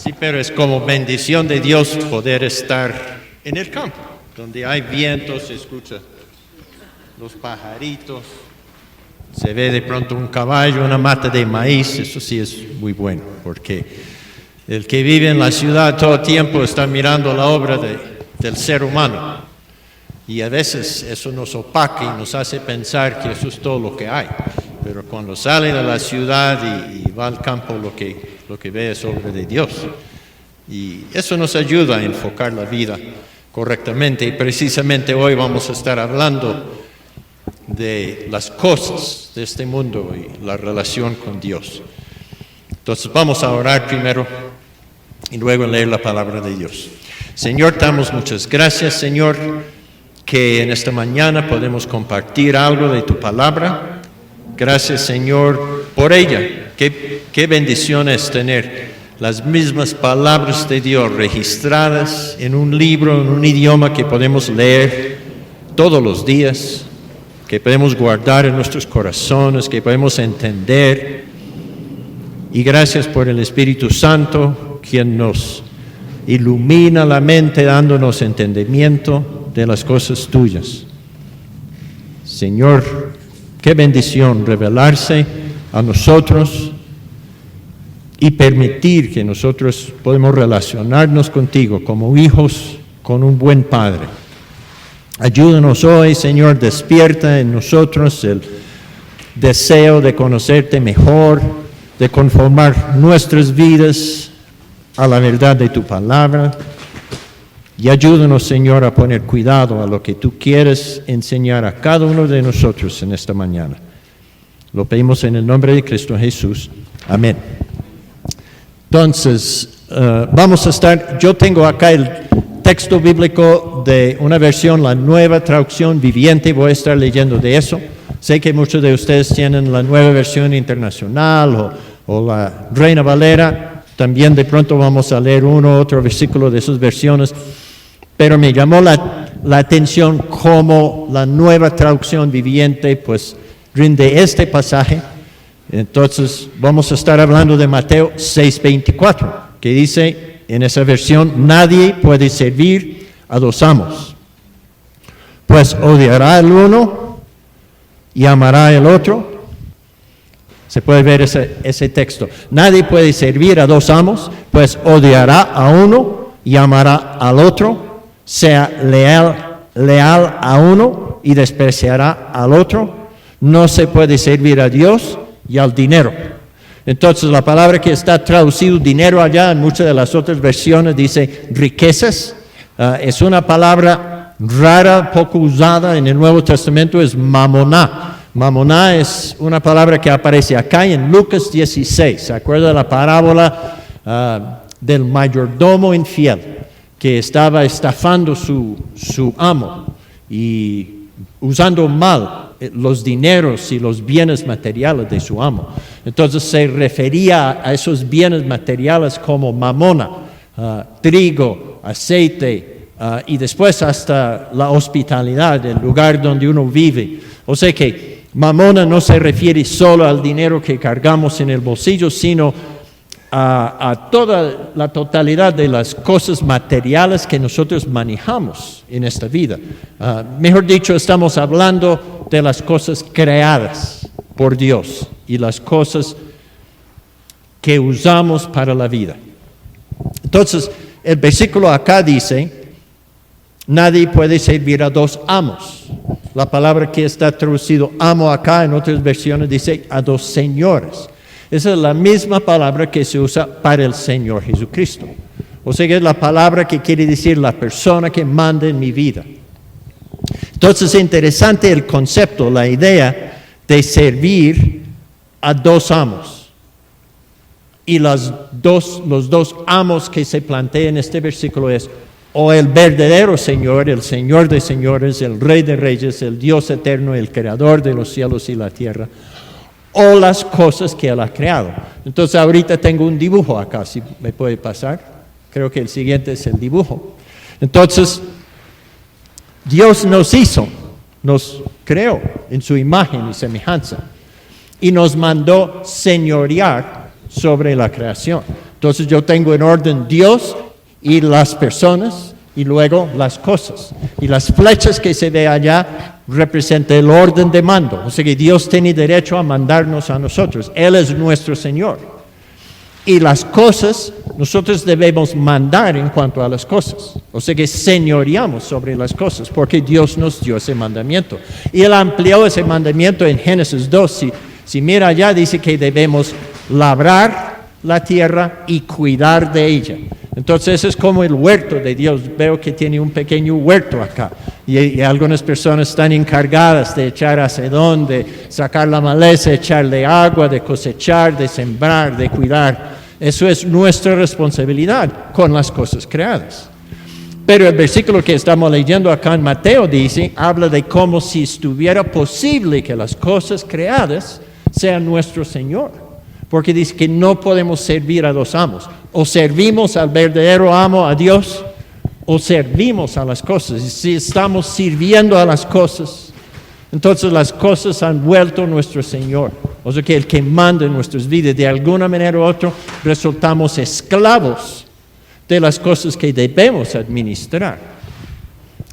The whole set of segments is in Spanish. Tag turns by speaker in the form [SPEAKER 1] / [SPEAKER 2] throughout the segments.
[SPEAKER 1] Sí, pero es como bendición de Dios poder estar en el campo, donde hay viento, se escucha los pajaritos, se ve de pronto un caballo, una mata de maíz. Eso sí es muy bueno, porque el que vive en la ciudad todo el tiempo está mirando la obra del ser humano, y a veces eso nos opaca y nos hace pensar que eso es todo lo que hay. Pero cuando sale de la ciudad y va al campo, lo que ve es obra de Dios. Y eso nos ayuda a enfocar la vida correctamente. Y precisamente hoy vamos a estar hablando de las cosas de este mundo y la relación con Dios. Entonces vamos a orar primero y luego leer la palabra de Dios. Señor, te damos muchas gracias, Señor, que en esta mañana podemos compartir algo de tu palabra. Gracias, Señor, por ella. Qué bendición es tener las mismas palabras de Dios registradas en un libro, en un idioma que podemos leer todos los días, que podemos guardar en nuestros corazones, que podemos entender. Y gracias por el Espíritu Santo, quien nos ilumina la mente, dándonos entendimiento de las cosas tuyas. Señor, qué bendición revelarse a nosotros y permitir que nosotros podamos relacionarnos contigo como hijos con un buen Padre. Ayúdanos hoy, Señor, despierta en nosotros el deseo de conocerte mejor, de conformar nuestras vidas a la verdad de tu palabra. Y ayúdanos, Señor, a poner cuidado a lo que tú quieres enseñar a cada uno de nosotros en esta mañana. Lo pedimos en el nombre de Cristo Jesús. Amén. Entonces, yo tengo acá el texto bíblico de una versión, la Nueva Traducción Viviente. Voy a estar leyendo de eso. Sé que muchos de ustedes tienen la Nueva Versión Internacional o la Reina Valera. También de pronto vamos a leer uno u otro versículo de esas versiones. Pero me llamó la atención cómo la Nueva Traducción Viviente pues rinde este pasaje. Entonces vamos a estar hablando de Mateo 6:24, que dice en esa versión: nadie puede servir a dos amos, pues odiará al uno y amará al otro. Se puede ver ese texto. Nadie puede servir a dos amos, pues odiará a uno y amará al otro, sea leal a uno y despreciará al otro. No se puede servir a Dios y al dinero. Entonces la palabra que está traducido dinero allá, en muchas de las otras versiones dice riquezas. Es una palabra rara, poco usada en el Nuevo Testamento, es mamoná. Mamoná es una palabra que aparece acá en Lucas 16. ¿Se acuerda de la parábola del mayordomo infiel que estaba estafando su amo y usando mal los dineros y los bienes materiales de su amo? Entonces se refería a esos bienes materiales como mamona, trigo, aceite, y después hasta la hospitalidad, el lugar donde uno vive. O sea que mamona no se refiere solo al dinero que cargamos en el bolsillo, sino a toda la totalidad de las cosas materiales que nosotros manejamos en esta vida. Mejor dicho, estamos hablando de las cosas creadas por Dios y las cosas que usamos para la vida. Entonces, el versículo acá dice: nadie puede servir a dos amos. La palabra que está traducido amo acá en otras versiones dice a dos señores. Esa es la misma palabra que se usa para el Señor Jesucristo. O sea que es la palabra que quiere decir la persona que manda en mi vida. Entonces es interesante el concepto, la idea de servir a dos amos. Y los dos amos que se plantean en este versículo es o el verdadero Señor, el Señor de señores, el Rey de reyes, el Dios eterno, el Creador de los cielos y la tierra, o las cosas que Él ha creado. Entonces ahorita tengo un dibujo acá, si me puede pasar. Creo que el siguiente es el dibujo. Entonces, Dios nos creó en su imagen y semejanza y nos mandó señorear sobre la creación. Entonces yo tengo en orden Dios y las personas y luego las cosas. Y las flechas que se ve allá representan el orden de mando. O sea que Dios tiene derecho a mandarnos a nosotros. Él es nuestro Señor. Y las cosas, nosotros debemos mandar en cuanto a las cosas. O sea que señoreamos sobre las cosas porque Dios nos dio ese mandamiento. Y Él amplió ese mandamiento en Génesis 2. Si mira allá, dice que debemos labrar la tierra y cuidar de ella. Entonces es como el huerto de Dios. Veo que tiene un pequeño huerto acá. Y algunas personas están encargadas de echar hacedón, de sacar la maleza, echarle agua, de cosechar, de sembrar, de cuidar. Eso es nuestra responsabilidad con las cosas creadas. Pero el versículo que estamos leyendo acá en Mateo habla de como si estuviera posible que las cosas creadas sean nuestro Señor. Porque dice que no podemos servir a dos amos. O servimos al verdadero amo, a Dios, o servimos a las cosas. Y si estamos sirviendo a las cosas, entonces las cosas han vuelto nuestro Señor. O sea que el que manda en nuestras vidas, de alguna manera u otra, resultamos esclavos de las cosas que debemos administrar.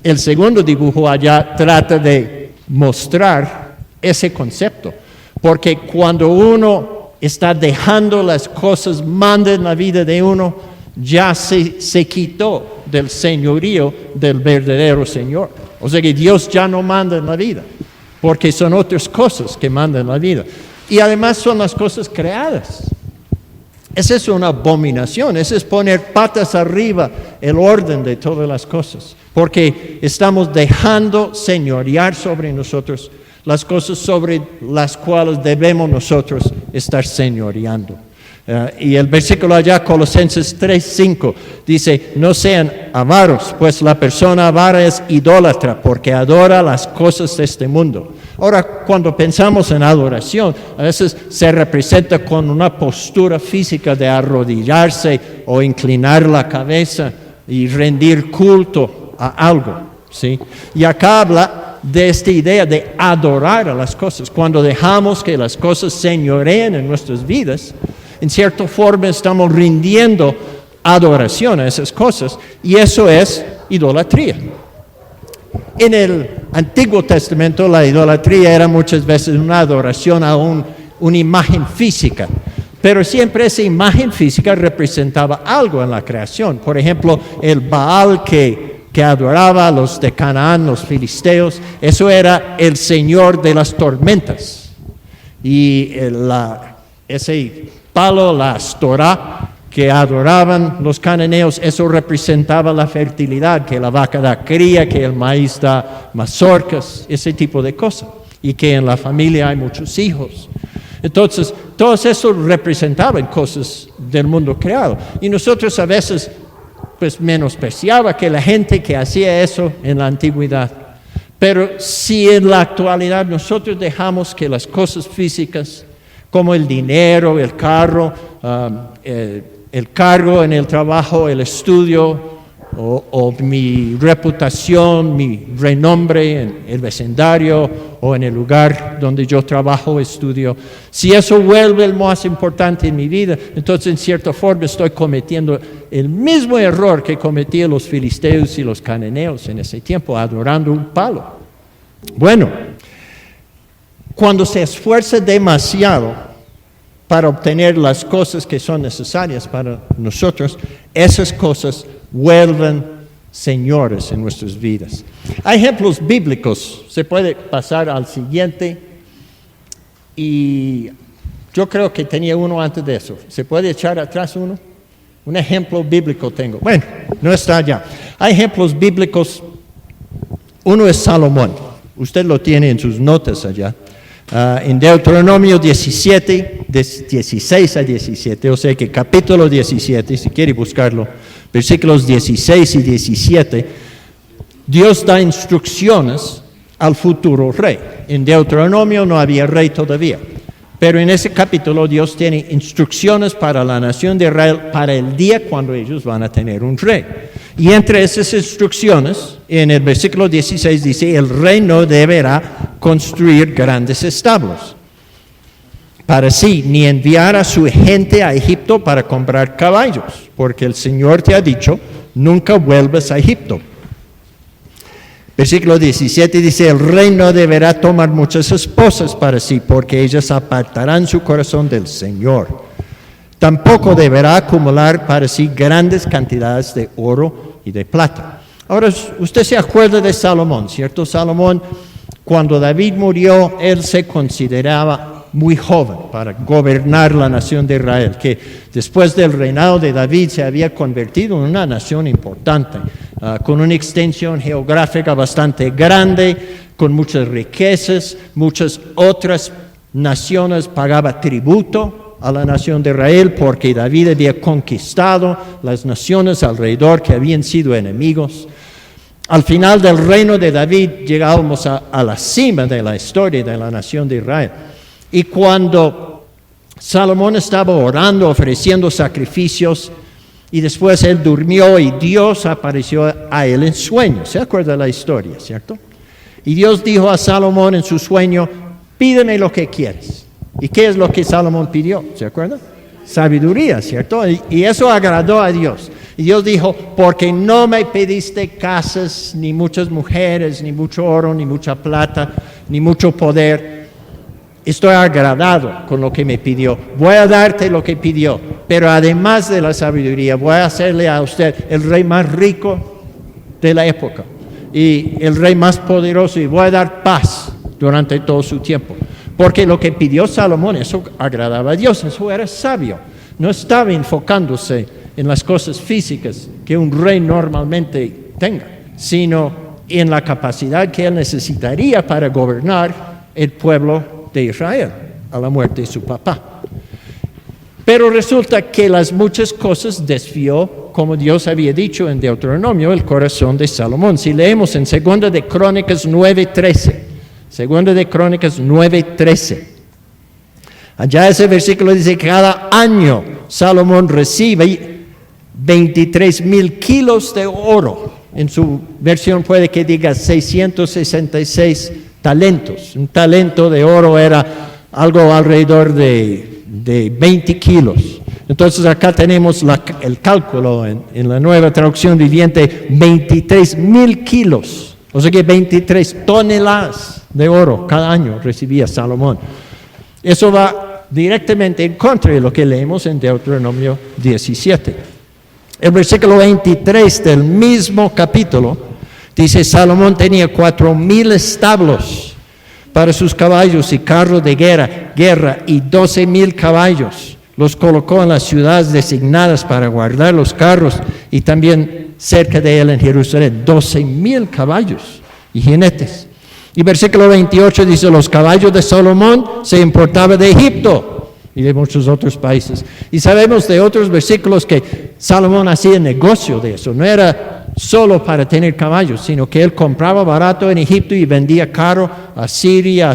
[SPEAKER 1] El segundo dibujo allá trata de mostrar ese concepto. Porque cuando uno está dejando las cosas manda en la vida de uno, ya se quitó del señorío del verdadero Señor. O sea que Dios ya no manda en la vida, porque son otras cosas que mandan en la vida. Y además son las cosas creadas. Esa es una abominación, eso es poner patas arriba el orden de todas las cosas, porque estamos dejando señorear sobre nosotros las cosas sobre las cuales debemos nosotros estar señoreando. Y el versículo allá, Colosenses 3:5, dice, no sean avaros, pues la persona avara es idólatra, porque adora las cosas de este mundo. Ahora, cuando pensamos en adoración, a veces se representa con una postura física de arrodillarse o inclinar la cabeza y rendir culto a algo, ¿sí? Y acá habla de esta idea de adorar a las cosas. Cuando dejamos que las cosas señoreen en nuestras vidas, en cierta forma estamos rindiendo adoración a esas cosas, y eso es idolatría. En el Antiguo Testamento la idolatría era muchas veces una adoración a una imagen física, pero siempre esa imagen física representaba algo en la creación. Por ejemplo, el Baal que adoraba a los de Canaán, los filisteos, eso era el señor de las tormentas. Y ese palo, la Astorá, que adoraban los cananeos, eso representaba la fertilidad, que la vaca da cría, que el maíz da mazorcas, ese tipo de cosas, y que en la familia hay muchos hijos. Entonces, todo eso representaban cosas del mundo creado. Y nosotros a veces menospreciaba que la gente que hacía eso en la antigüedad. Pero si en la actualidad nosotros dejamos que las cosas físicas, como el dinero, el carro, el cargo en el trabajo, el estudio, o mi reputación, mi renombre en el vecindario o en el lugar donde yo trabajo, estudio, si eso vuelve el más importante en mi vida, entonces en cierta forma estoy cometiendo el mismo error que cometían los filisteos y los cananeos en ese tiempo, adorando un palo. Bueno, cuando se esfuerza demasiado para obtener las cosas que son necesarias para nosotros, esas cosas vuelven señores en nuestras vidas. Hay ejemplos bíblicos, se puede pasar al siguiente, y yo creo que tenía uno antes de eso. ¿Se puede echar atrás uno? Un ejemplo bíblico tengo. Bueno, no está allá. Hay ejemplos bíblicos. Uno es Salomón. Usted lo tiene en sus notas allá. En Deuteronomio 17, 16 a 17, o sea que capítulo 17, si quiere buscarlo, versículos 16 y 17, Dios da instrucciones al futuro rey. En Deuteronomio no había rey todavía, pero en ese capítulo Dios tiene instrucciones para la nación de Israel para el día cuando ellos van a tener un rey. Y entre esas instrucciones, en el versículo 16 dice, el rey no deberá construir grandes establos, para sí, ni enviar a su gente a Egipto para comprar caballos, porque el Señor te ha dicho, nunca vuelvas a Egipto. Versículo 17 dice, el rey no deberá tomar muchas esposas para sí, porque ellas apartarán su corazón del Señor. Tampoco deberá acumular para sí grandes cantidades de oro y de plata. Ahora, usted se acuerda de Salomón, ¿cierto? Salomón, cuando David murió, él se consideraba muy joven para gobernar la nación de Israel, que después del reinado de David se había convertido en una nación importante, con una extensión geográfica bastante grande, con muchas riquezas, muchas otras naciones pagaban tributo a la nación de Israel porque David había conquistado las naciones alrededor que habían sido enemigos. Al final del reino de David llegábamos a la cima de la historia de la nación de Israel. Y cuando Salomón estaba orando, ofreciendo sacrificios, y después él durmió y Dios apareció a él en sueño. ¿Se acuerda de la historia, cierto? Y Dios dijo a Salomón en su sueño, pídeme lo que quieres. ¿Y qué es lo que Salomón pidió? ¿Se acuerda? Sabiduría, ¿cierto? Y eso agradó a Dios. Y Dios dijo, porque no me pediste casas, ni muchas mujeres, ni mucho oro, ni mucha plata, ni mucho poder. Estoy agradado con lo que me pidió. Voy a darte lo que pidió. Pero además de la sabiduría, voy a hacerle a usted el rey más rico de la época. Y el rey más poderoso. Y voy a dar paz durante todo su tiempo. Porque lo que pidió Salomón, eso agradaba a Dios. Eso era sabio. No estaba enfocándose en las cosas físicas que un rey normalmente tenga, sino en la capacidad que él necesitaría para gobernar el pueblo de Israel a la muerte de su papá. Pero resulta que las muchas cosas desvió, como Dios había dicho en Deuteronomio, el corazón de Salomón. Si leemos en 2 de Crónicas 9:13, 2 de Crónicas 9:13, allá ese versículo dice que cada año Salomón recibe 23,000 kilos de oro. En su versión puede que diga 666 talentos. Un talento de oro era algo alrededor de 20 kilos. Entonces acá tenemos el cálculo en la nueva traducción viviente, 23,000 kilos. O sea que 23 toneladas de oro cada año recibía Salomón. Eso va directamente en contra de lo que leemos en Deuteronomio 17. El versículo 23 del mismo capítulo dice, Salomón tenía 4,000 establos para sus caballos y carros de guerra y 12,000 caballos. Los colocó en las ciudades designadas para guardar los carros y también cerca de él en Jerusalén, 12,000 caballos y jinetes. Y versículo 28 dice, los caballos de Salomón se importaban de Egipto y de muchos otros países. Y sabemos de otros versículos que Salomón hacía negocio de eso. No era solo para tener caballos, sino que él compraba barato en Egipto y vendía caro a Siria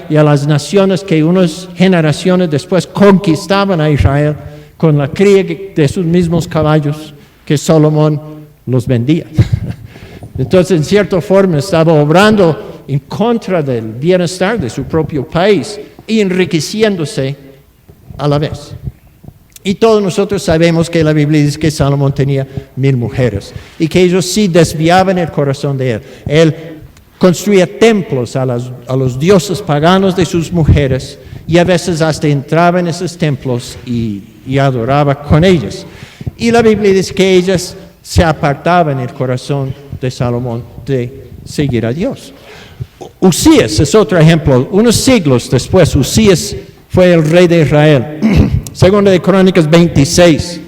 [SPEAKER 1] y a las naciones que unas generaciones después conquistaban a Israel con la cría de sus mismos caballos que Salomón los vendía. Entonces, en cierta forma, estaba obrando en contra del bienestar de su propio país y enriqueciéndose a la vez. Y todos nosotros sabemos que la Biblia dice que Salomón tenía 1,000 mujeres y que ellos sí desviaban el corazón de él. Él construía templos a los dioses paganos de sus mujeres y a veces hasta entraba en esos templos y adoraba con ellas. Y la Biblia dice que ellas se apartaban el corazón de Salomón de seguir a Dios. Usías es otro ejemplo. Unos siglos después, Usías fue el rey de Israel. Segunda de Crónicas 26,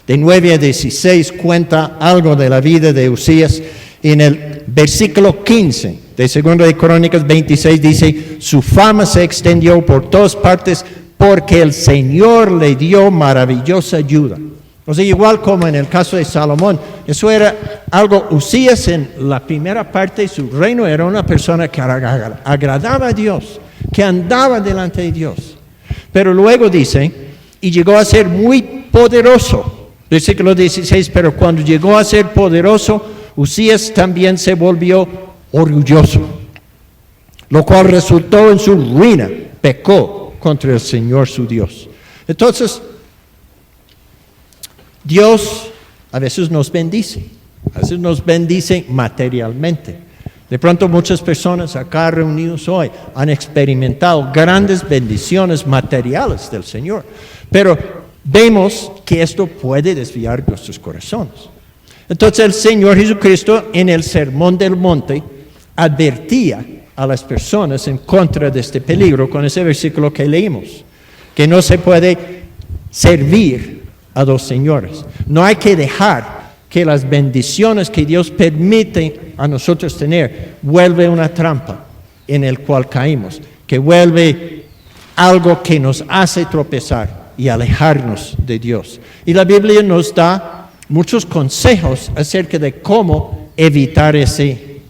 [SPEAKER 1] de 9 a 16, cuenta algo de la vida de Usías. En el versículo 15 de Segunda de Crónicas 26 dice, su fama se extendió por todas partes porque el Señor le dio maravillosa ayuda. O sea, igual como en el caso de Salomón, eso era algo, Usías en la primera parte de su reino era una persona que agradaba a Dios, que andaba delante de Dios. Pero luego dice, y llegó a ser muy poderoso. Versículo 16, pero cuando llegó a ser poderoso, Usías también se volvió orgulloso, lo cual resultó en su ruina, pecó contra el Señor su Dios. Entonces, Dios a veces nos bendice materialmente. De pronto muchas personas acá reunidos hoy han experimentado grandes bendiciones materiales del Señor, pero vemos que esto puede desviar nuestros corazones. Entonces el Señor Jesucristo en el Sermón del Monte advertía a las personas en contra de este peligro con ese versículo que leímos, que no se puede servir a dos señores. No hay que dejar que las bendiciones que Dios permite a nosotros tener vuelve una trampa en el cual caímos, que vuelve algo que nos hace tropezar y alejarnos de Dios. Y la Biblia nos da muchos consejos acerca de cómo evitar ese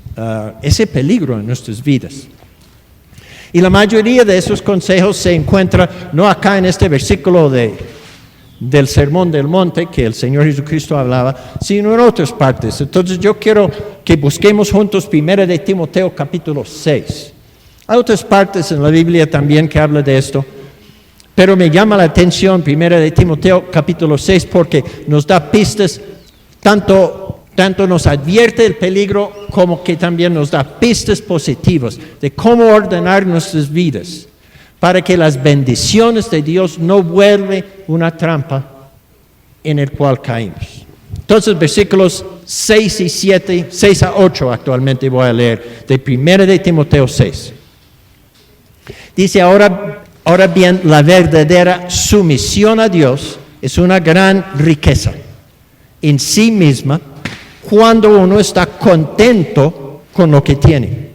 [SPEAKER 1] peligro en nuestras vidas. Y la mayoría de esos consejos se encuentra no acá en este versículo del Sermón del Monte que el Señor Jesucristo hablaba, sino en otras partes. Entonces yo quiero que busquemos juntos 1 de Timoteo capítulo 6. Hay otras partes en la Biblia también que habla de esto, pero me llama la atención 1 de Timoteo capítulo 6 porque nos da pistas, tanto nos advierte el peligro como que también nos da pistas positivas de cómo ordenar nuestras vidas para que las bendiciones de Dios no vuelvan una trampa en el cual caímos. Entonces, versículos 6 a 8 actualmente voy a leer, de 1 de Timoteo 6. Dice, ahora bien, la verdadera sumisión a Dios es una gran riqueza en sí misma cuando uno está contento con lo que tiene.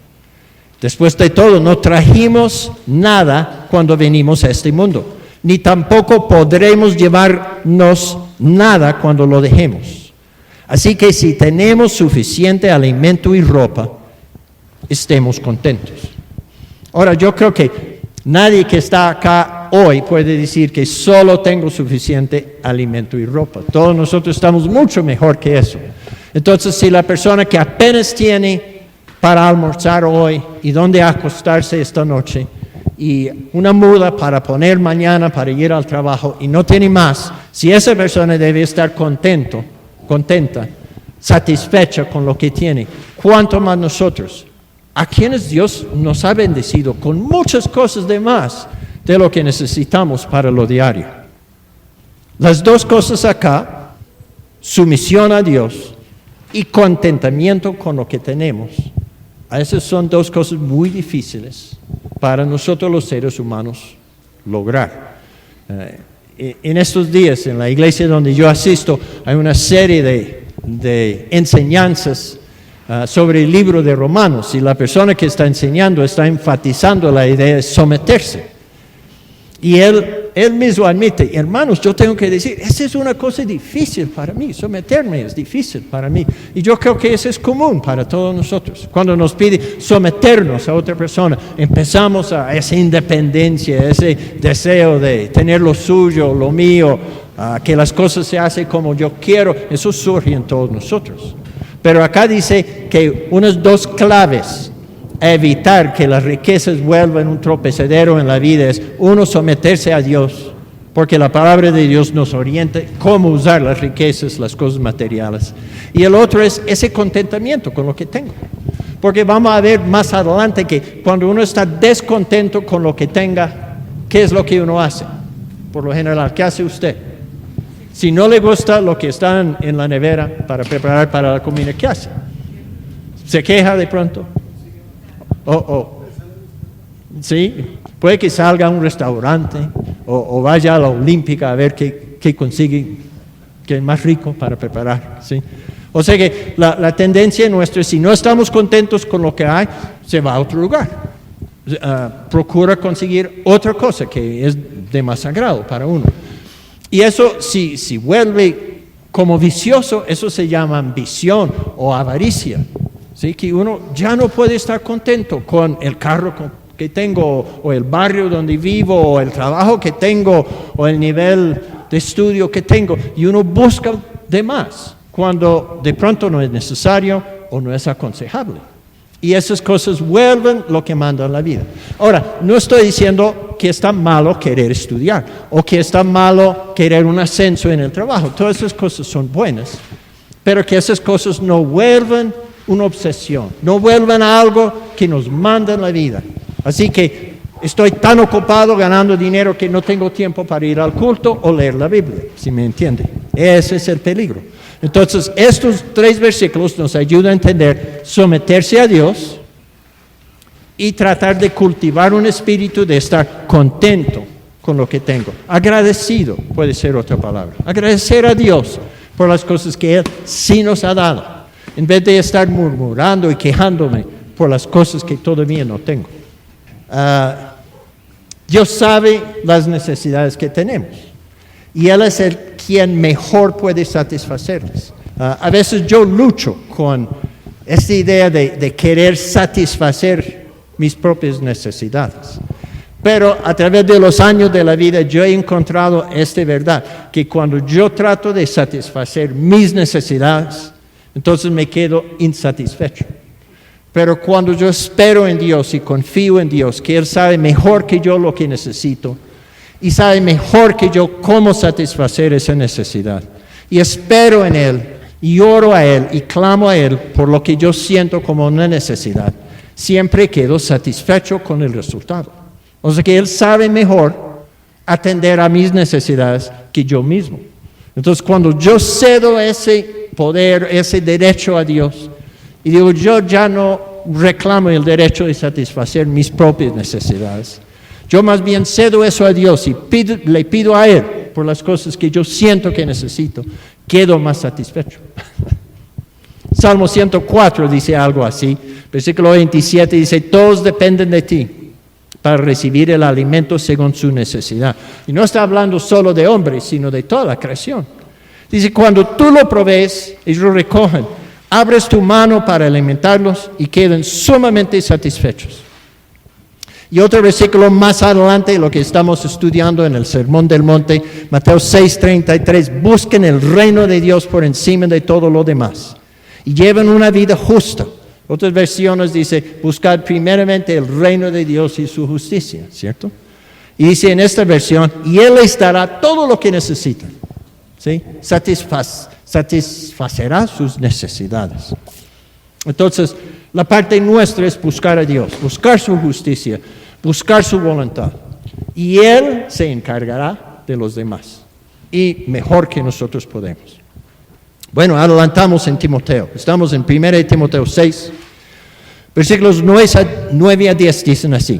[SPEAKER 1] Después de todo, no trajimos nada cuando venimos a este mundo, ni tampoco podremos llevarnos nada cuando lo dejemos. Así que si tenemos suficiente alimento y ropa, estemos contentos. Ahora, yo creo que nadie que está acá hoy puede decir que solo tengo suficiente alimento y ropa. Todos nosotros estamos mucho mejor que eso. Entonces, si la persona que apenas tiene para almorzar hoy y dónde acostarse esta noche y una muda para poner mañana para ir al trabajo y no tiene más, si esa persona debe estar contenta, satisfecha con lo que tiene, ¿cuánto más nosotros? A quienes Dios nos ha bendecido con muchas cosas de más de lo que necesitamos para lo diario. Las dos cosas acá, sumisión a Dios y contentamiento con lo que tenemos, esas son dos cosas muy difíciles para nosotros los seres humanos lograr. En estos días, en la iglesia donde yo asisto, hay una serie de enseñanzas sobre el libro de Romanos, y la persona que está enseñando está enfatizando la idea de someterse. Y él mismo admite, hermanos, yo tengo que decir, esa es una cosa difícil para mí, someterme es difícil para mí. Y yo creo que eso es común para todos nosotros. Cuando nos pide someternos a otra persona, empezamos a esa independencia, ese deseo de tener lo suyo, lo mío, que las cosas se hacen como yo quiero, eso surge en todos nosotros. Pero acá dice que unas dos claves a evitar que las riquezas vuelvan un tropezadero en la vida es, uno, someterse a Dios, porque la palabra de Dios nos orienta cómo usar las riquezas, las cosas materiales. Y el otro es ese contentamiento con lo que tengo. Porque vamos a ver más adelante que cuando uno está descontento con lo que tenga, ¿qué es lo que uno hace? Por lo general, ¿qué hace usted? Si no le gusta lo que está en la nevera para preparar para la comida, ¿qué hace? ¿Se queja de pronto? Sí, puede que salga a un restaurante o vaya a la Olímpica a ver qué consigue, qué es más rico para preparar, ¿sí? O sea que la tendencia nuestra, si no estamos contentos con lo que hay, se va a otro lugar. Procura conseguir otra cosa que es de más agrado para uno. Y eso, si vuelve como vicioso, eso se llama ambición o avaricia. ¿Sí? Que uno ya no puede estar contento con el carro que tengo, o el barrio donde vivo, o el trabajo que tengo, o el nivel de estudio que tengo, y uno busca de más, cuando de pronto no es necesario o no es aconsejable. Y esas cosas vuelven lo que mandan la vida. Ahora, no estoy diciendo que está malo querer estudiar o que está malo querer un ascenso en el trabajo. Todas esas cosas son buenas, pero que esas cosas no vuelvan una obsesión, no vuelvan a algo que nos manda en la vida. Así que estoy tan ocupado ganando dinero que no tengo tiempo para ir al culto o leer la Biblia, si me entiende. Ese es el peligro. Entonces, estos 3 versículos nos ayudan a entender someterse a Dios y tratar de cultivar un espíritu de estar contento con lo que tengo. Agradecido puede ser otra palabra. Agradecer a Dios por las cosas que Él sí nos ha dado, en vez de estar murmurando y quejándome por las cosas que todavía no tengo. Dios sabe las necesidades que tenemos y Él es el quien mejor puede satisfacerlas. A veces yo lucho con esta idea de querer satisfacer mis propias necesidades. Pero a través de los años de la vida yo he encontrado esta verdad, que cuando yo trato de satisfacer mis necesidades, entonces me quedo insatisfecho. Pero cuando yo espero en Dios y confío en Dios, que Él sabe mejor que yo lo que necesito, y sabe mejor que yo cómo satisfacer esa necesidad, y espero en Él, y oro a Él, y clamo a Él por lo que yo siento como una necesidad, siempre quedo satisfecho con el resultado. O sea que Él sabe mejor atender a mis necesidades que yo mismo. Entonces, cuando yo cedo ese poder, ese derecho a Dios, y digo, yo ya no reclamo el derecho de satisfacer mis propias necesidades, yo más bien cedo eso a Dios y le pido a Él por las cosas que yo siento que necesito, quedo más satisfecho. Salmo 104 dice algo así, versículo 27 dice, todos dependen de ti para recibir el alimento según su necesidad. Y no está hablando solo de hombres, sino de toda la creación. Dice, cuando tú lo provees, ellos recogen, abres tu mano para alimentarlos y quedan sumamente satisfechos. Y otro versículo más adelante, lo que estamos estudiando en el Sermón del Monte, Mateo 6:33, busquen el reino de Dios por encima de todo lo demás y lleven una vida justa. Otras versiones dice, buscad primeramente el reino de Dios y su justicia, ¿cierto? Y dice en esta versión, y Él les dará todo lo que necesitan, ¿sí? Satisfacerá sus necesidades. Entonces, la parte nuestra es buscar a Dios, buscar su justicia, buscar su voluntad. Y Él se encargará de los demás. Y mejor que nosotros podemos. Bueno, adelantamos en Timoteo. Estamos en 1 Timoteo 6, versículos 9 a 10 dicen así.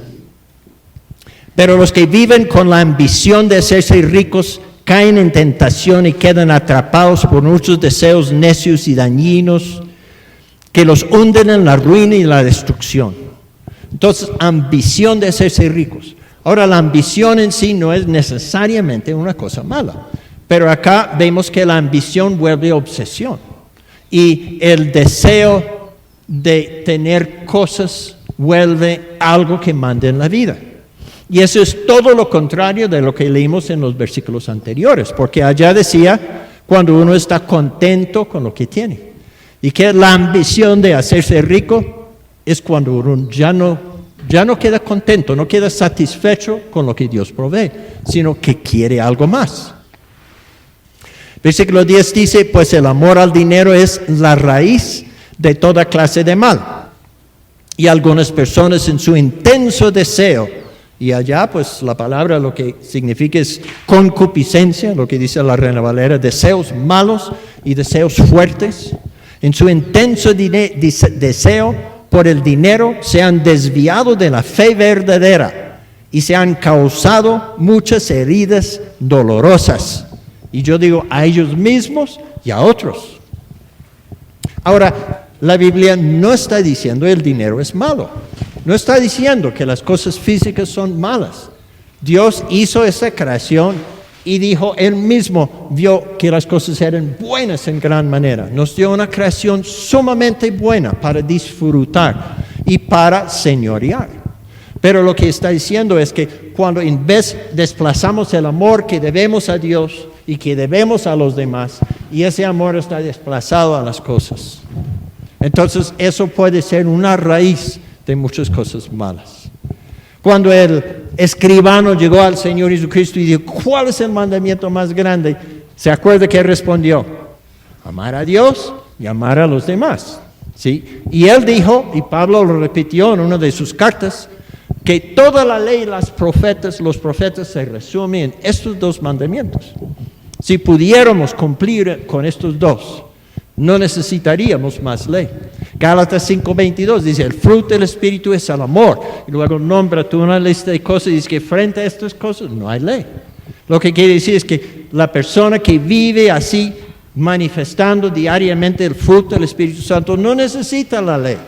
[SPEAKER 1] Pero los que viven con la ambición de hacerse ricos caen en tentación y quedan atrapados por muchos deseos necios y dañinos que los hunden en la ruina y la destrucción. Entonces, ambición de hacerse ricos. Ahora, la ambición en sí no es necesariamente una cosa mala, pero acá vemos que la ambición vuelve obsesión y el deseo de tener cosas vuelve algo que manda en la vida. Y eso es todo lo contrario de lo que leímos en los versículos anteriores, porque allá decía, cuando uno está contento con lo que tiene. Y que la ambición de hacerse rico es cuando uno ya no queda contento, no queda satisfecho con lo que Dios provee, sino que quiere algo más. Versículo 10 dice, pues el amor al dinero es la raíz de toda clase de mal. Y algunas personas en su intenso deseo, y allá pues la palabra lo que significa es concupiscencia, lo que dice la Reina Valera, deseos malos y deseos fuertes. En su intenso deseo por el dinero se han desviado de la fe verdadera y se han causado muchas heridas dolorosas. Y yo digo a ellos mismos y a otros. Ahora, la Biblia no está diciendo el dinero es malo. No está diciendo que las cosas físicas son malas. Dios hizo esa creación y dijo, Él mismo vio que las cosas eran buenas en gran manera. Nos dio una creación sumamente buena para disfrutar y para señorear. Pero lo que está diciendo es que cuando en vez desplazamos el amor que debemos a Dios y que debemos a los demás, y ese amor está desplazado a las cosas, Entonces, eso puede ser una raíz de muchas cosas malas. Cuando el escribano llegó al Señor Jesucristo y dijo, ¿cuál es el mandamiento más grande? ¿Se acuerda que respondió? Amar a Dios y amar a los demás. ¿Sí? Y él dijo, y Pablo lo repitió en una de sus cartas, que toda la ley y los profetas se resumen en estos dos mandamientos. Si pudiéramos cumplir con estos dos, no necesitaríamos más ley. Gálatas 5:22 dice, el fruto del Espíritu es el amor. Y luego nombra toda una lista de cosas y dice que frente a estas cosas no hay ley. Lo que quiere decir es que la persona que vive así, manifestando diariamente el fruto del Espíritu Santo, no necesita la ley,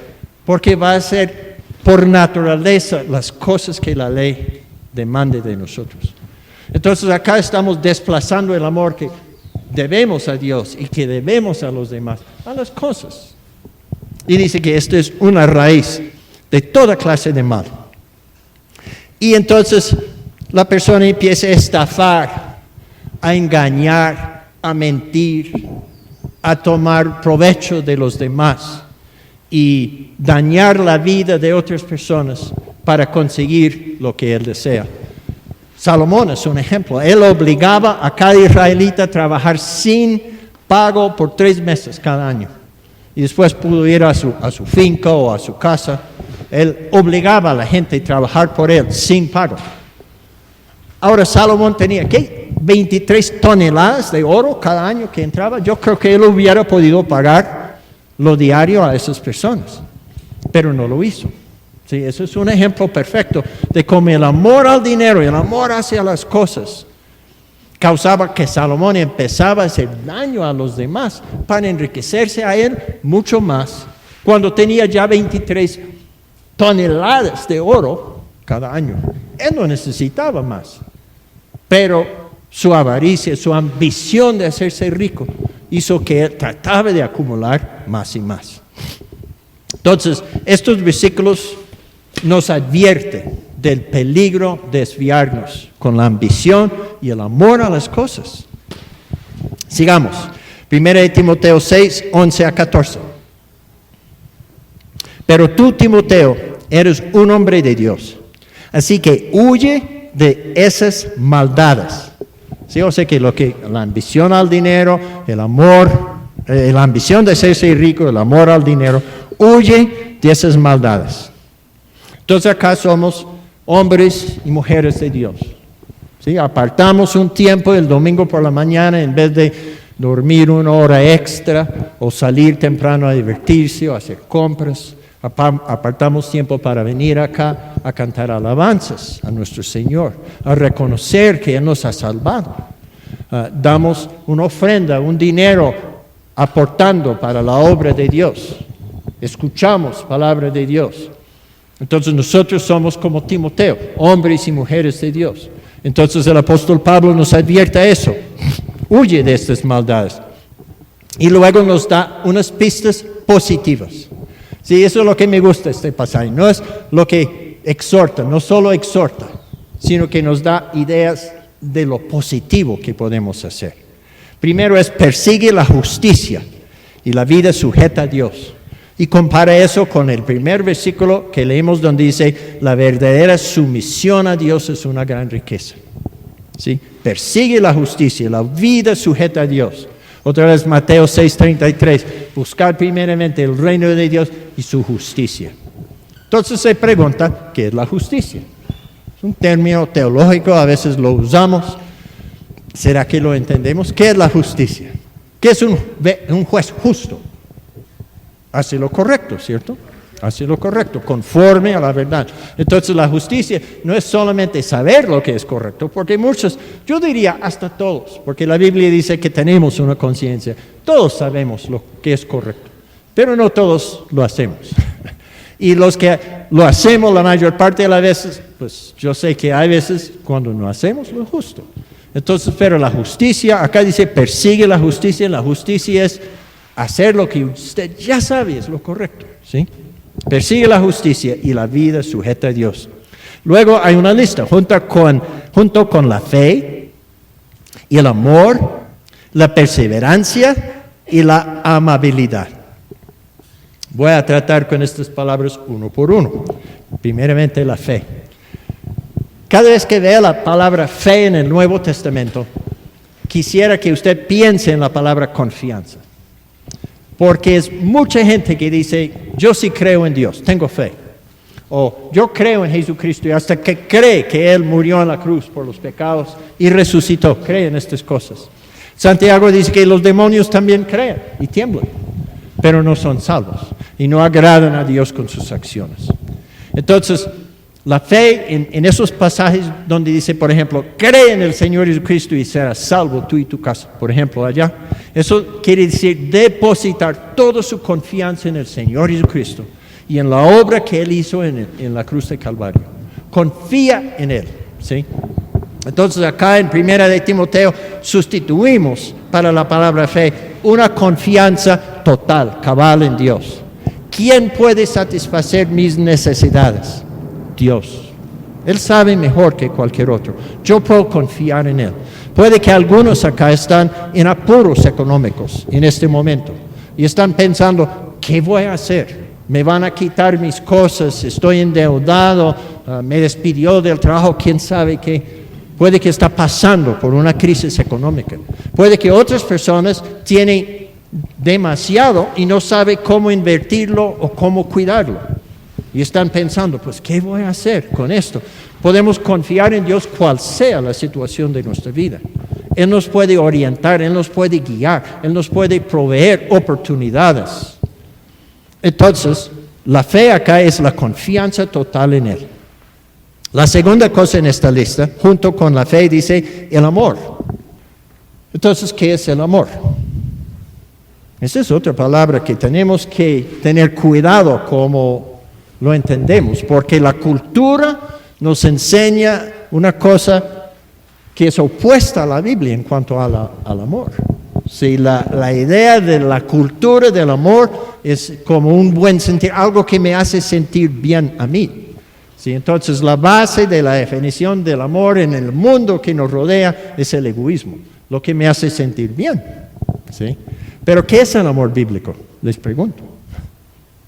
[SPEAKER 1] porque va a hacer por naturaleza las cosas que la ley demande de nosotros. Entonces acá estamos desplazando el amor que debemos a Dios y que debemos a los demás, a las cosas. Y dice que esto es una raíz de toda clase de mal. Y entonces la persona empieza a estafar, a engañar, a mentir, a tomar provecho de los demás y dañar la vida de otras personas para conseguir lo que él desea. Salomón es un ejemplo. Él obligaba a cada israelita a trabajar sin pago por 3 meses cada año. Y después pudo ir a su finca o a su casa. Él obligaba a la gente a trabajar por él sin pago. Ahora Salomón tenía, ¿qué? 23 toneladas de oro cada año que entraba. Yo creo que él hubiera podido pagar lo diario a esas personas, pero no lo hizo. Sí, eso es un ejemplo perfecto de cómo el amor al dinero y el amor hacia las cosas causaba que Salomón empezaba a hacer daño a los demás para enriquecerse a él mucho más, cuando tenía ya 23 toneladas de oro cada año. Él no necesitaba más, pero su avaricia, su ambición de hacerse rico hizo que él trataba de acumular más y más. Entonces, estos versículos nos advierten del peligro de desviarnos con la ambición y el amor a las cosas. Sigamos. 1 Timoteo 6, 11 a 14. Pero tú, Timoteo, eres un hombre de Dios, así que huye de esas maldades. Sí, o sea que la ambición al dinero, el amor, la ambición de hacerse rico, el amor al dinero, huye de esas maldades. Entonces acá somos hombres y mujeres de Dios. ¿Sí? Apartamos un tiempo el domingo por la mañana en vez de dormir 1 hora extra o salir temprano a divertirse o hacer compras. Apartamos tiempo para venir acá a cantar alabanzas a nuestro Señor, a reconocer que Él nos ha salvado. Damos una ofrenda, un dinero aportando para la obra de Dios. Escuchamos palabra de Dios. Entonces nosotros somos como Timoteo, hombres y mujeres de Dios. Entonces el apóstol Pablo nos advierte a eso. Huye de estas maldades. Y luego nos da unas pistas positivas. Sí, eso es lo que me gusta este pasaje. No es lo que exhorta, no solo exhorta, sino que nos da ideas de lo positivo que podemos hacer. Primero es persigue la justicia y la vida sujeta a Dios. Y compara eso con el primer versículo que leemos donde dice, la verdadera sumisión a Dios es una gran riqueza. ¿Sí? Persigue la justicia, la vida sujeta a Dios. Otra vez Mateo 6:33, buscar primeramente el reino de Dios y su justicia. Entonces se pregunta, ¿qué es la justicia? Es un término teológico, a veces lo usamos. ¿Será que lo entendemos? ¿Qué es la justicia? ¿Qué es un juez justo? Hace lo correcto, ¿cierto? Hace lo correcto, conforme a la verdad. Entonces la justicia no es solamente saber lo que es correcto, porque muchos, yo diría hasta todos, porque la Biblia dice que tenemos una conciencia, todos sabemos lo que es correcto, pero no todos lo hacemos. Y los que lo hacemos la mayor parte de las veces, pues yo sé que hay veces cuando no hacemos lo justo. Entonces, pero la justicia, acá dice persigue la justicia es hacer lo que usted ya sabe es lo correcto, ¿sí? Persigue la justicia y la vida sujeta a Dios. Luego hay una lista, junto con la fe y el amor, la perseverancia y la amabilidad. Voy a tratar con estas palabras uno por uno. Primeramente, la fe. Cada vez que vea la palabra fe en el Nuevo Testamento, quisiera que usted piense en la palabra confianza. Porque es mucha gente que dice, yo sí creo en Dios, tengo fe. O yo creo en Jesucristo y hasta que cree que Él murió en la cruz por los pecados y resucitó, cree en estas cosas. Santiago dice que los demonios también creen y tiemblan, pero no son salvos y no agradan a Dios con sus acciones. Entonces, la fe en esos pasajes donde dice, por ejemplo, cree en el Señor Jesucristo y serás salvo tú y tu casa, por ejemplo, allá. Eso quiere decir depositar toda su confianza en el Señor Jesucristo y en la obra que Él hizo en la cruz de Calvario. Confía en Él, ¿sí? Entonces acá en Primera de Timoteo sustituimos para la palabra fe una confianza total, cabal en Dios. ¿Quién puede satisfacer mis necesidades? Dios. Él sabe mejor que cualquier otro. Yo puedo confiar en Él. Puede que algunos acá están en apuros económicos en este momento y están pensando, ¿qué voy a hacer? Me van a quitar mis cosas, estoy endeudado, me despidió del trabajo, quién sabe qué. Puede que está pasando por una crisis económica. Puede que otras personas tienen demasiado y no saben cómo invertirlo o cómo cuidarlo. Y están pensando, pues, ¿qué voy a hacer con esto? Podemos confiar en Dios cual sea la situación de nuestra vida. Él nos puede orientar, Él nos puede guiar, Él nos puede proveer oportunidades. Entonces, la fe acá es la confianza total en Él. La segunda cosa en esta lista, junto con la fe, dice el amor. Entonces, ¿qué es el amor? Esa es otra palabra que tenemos que tener cuidado como lo entendemos, porque la cultura nos enseña una cosa que es opuesta a la Biblia en cuanto al amor. Sí, la idea de la cultura del amor es como un buen sentir, algo que me hace sentir bien a mí. Sí, entonces la base de la definición del amor en el mundo que nos rodea es el egoísmo, lo que me hace sentir bien. ¿Sí? Pero ¿qué es el amor bíblico? Les pregunto.